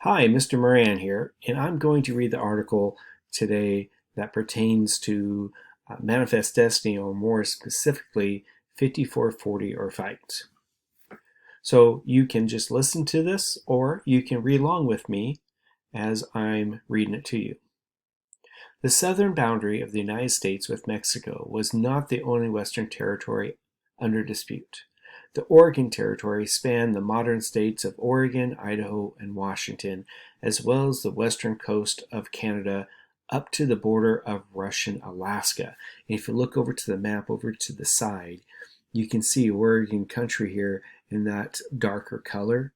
Hi, Mr. Moran here, and I'm going to read the article today that pertains to Manifest Destiny, or more specifically, 5440 or Fight. So you can just listen to this, or you can read along with me as I'm reading it to you. The southern boundary of the United States with Mexico was not the only Western territory under dispute. The Oregon Territory spanned the modern states of Oregon, Idaho, and Washington, as well as the western coast of Canada up to the border of Russian Alaska. And if you look over to the map over to the side, you can see Oregon country here in that darker color.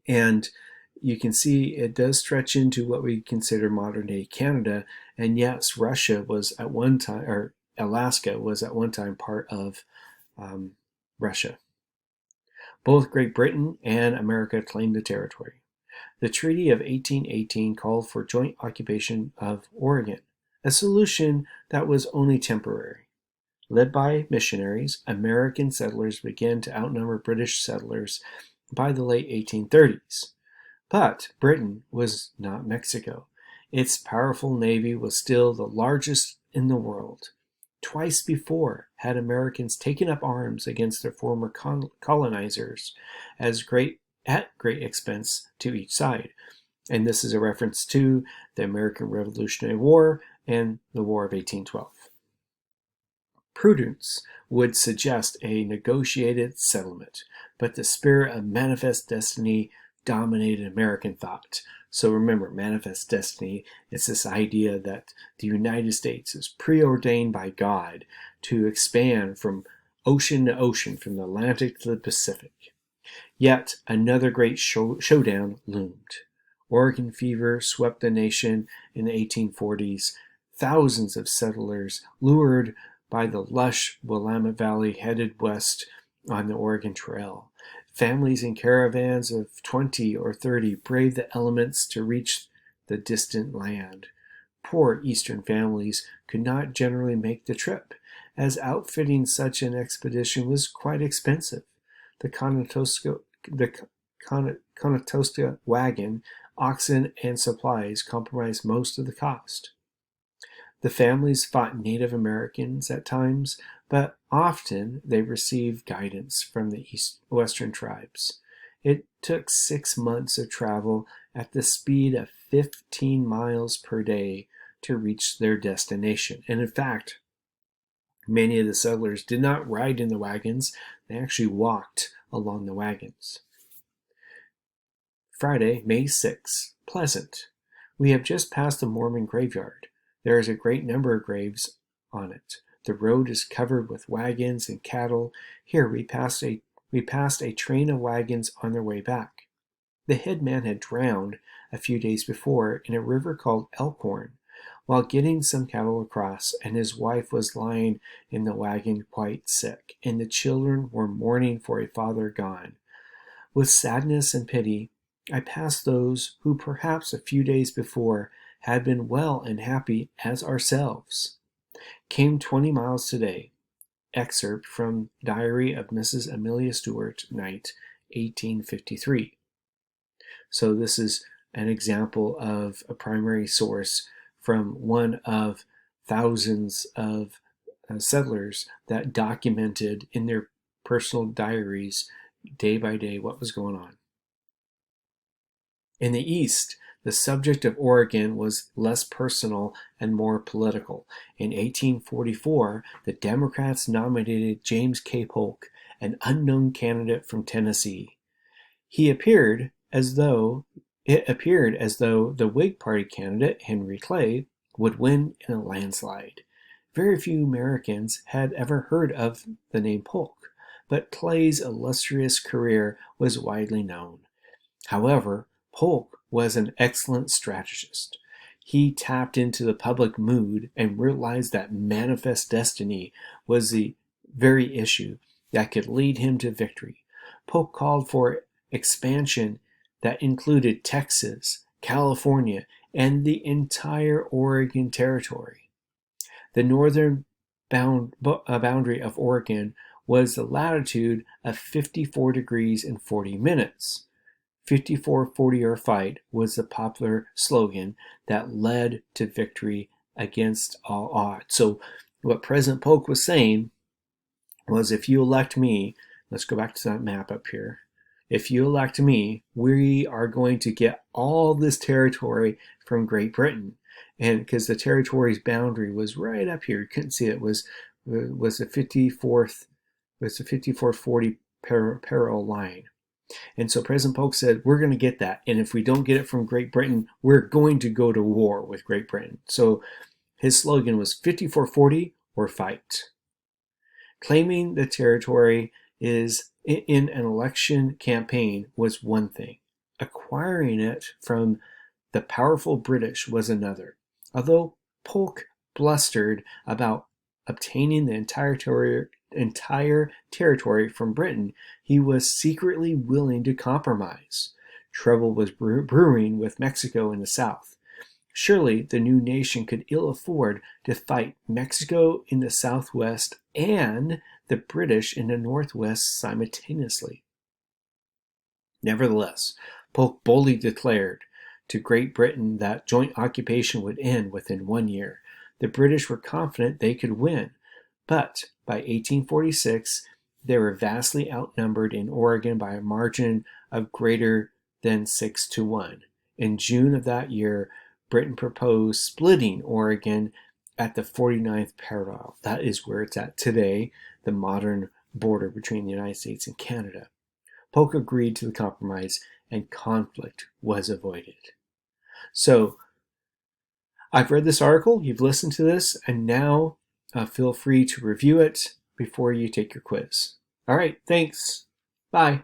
And you can see it does stretch into what we consider modern day Canada. And yes, Russia was at one time, or Alaska was at one time part of Russia. Both Great Britain and America claimed the territory. The Treaty of 1818 called for joint occupation of Oregon, a solution that was only temporary. Led by missionaries, American settlers began to outnumber British settlers by the late 1830s. But Britain was not Mexico. Its powerful navy was still the largest in the world. Twice before had Americans taken up arms against their former colonizers at great expense to each side. And this is a reference to the American Revolutionary War and the War of 1812. Prudence would suggest a negotiated settlement, but the spirit of manifest destiny dominated American thought. So remember, manifest destiny is this idea that the United States is preordained by God to expand from ocean to ocean, from the Atlantic to the Pacific. Yet another great showdown loomed. Oregon fever swept the nation in the 1840s. Thousands of settlers, lured by the lush Willamette Valley, headed west on the Oregon Trail. Families in caravans of 20 or 30 braved the elements to reach the distant land. Poor Eastern families could not generally make the trip, as outfitting such an expedition was quite expensive. The Conestoga wagon, oxen, and supplies comprised most of the cost. The families fought Native Americans at times, but often they received guidance from the Western tribes. It took 6 months of travel at the speed of 15 miles per day to reach their destination. And in fact, many of the settlers did not ride in the wagons, they actually walked along the wagons. Friday, May 6, Pleasant. We have just passed the Mormon graveyard. There is a great number of graves on it. The road is covered with wagons and cattle. Here we passed a train of wagons on their way back. The headman had drowned a few days before in a river called Elkhorn while getting some cattle across, and his wife was lying in the wagon quite sick, and the children were mourning for a father gone. With sadness and pity, I passed those who perhaps a few days before had been well and happy as ourselves. Came 20 miles today. Excerpt from Diary of Mrs. Amelia Stewart, Knight, 1853. So this is an example of a primary source from one of thousands of settlers that documented in their personal diaries day by day what was going on. In the East, the subject of Oregon was less personal and more political. In 1844, the Democrats nominated James K. Polk, an unknown candidate from Tennessee. It appeared as though the Whig Party candidate, Henry Clay, would win in a landslide. Very few Americans had ever heard of the name Polk, but Clay's illustrious career was widely known. However, Polk was an excellent strategist. He tapped into the public mood and realized that manifest destiny was the very issue that could lead him to victory. Polk called for expansion that included Texas, California, and the entire Oregon Territory. The northern boundary of Oregon was the latitude of 54 degrees and 40 minutes. 54-40 or fight was the popular slogan that led to victory against all odds. So what President Polk was saying was, if you elect me, let's go back to that map up here. If you elect me, we are going to get all this territory from Great Britain. And because the territory's boundary was right up here, you couldn't see it, was the 54-40 parallel line. And so President Polk said, we're going to get that. And if we don't get it from Great Britain, we're going to go to war with Great Britain. So his slogan was 54-40 or fight. Claiming the territory is in an election campaign was one thing. Acquiring it from the powerful British was another. Although Polk blustered about obtaining the entire territory from Britain, he was secretly willing to compromise. Trouble was brewing with Mexico in the south. Surely the new nation could ill afford to fight Mexico in the southwest and the British in the northwest simultaneously. Nevertheless, Polk boldly declared to Great Britain that joint occupation would end within 1 year. The British were confident they could win, but by 1846, they were vastly outnumbered in Oregon by a margin of greater than 6-1. In June of that year, Britain proposed splitting Oregon at the 49th parallel. That is where it's at today, the modern border between the United States and Canada. Polk agreed to the compromise, and conflict was avoided. So, I've read this article, you've listened to this, and now feel free to review it before you take your quiz. All right, thanks. Bye.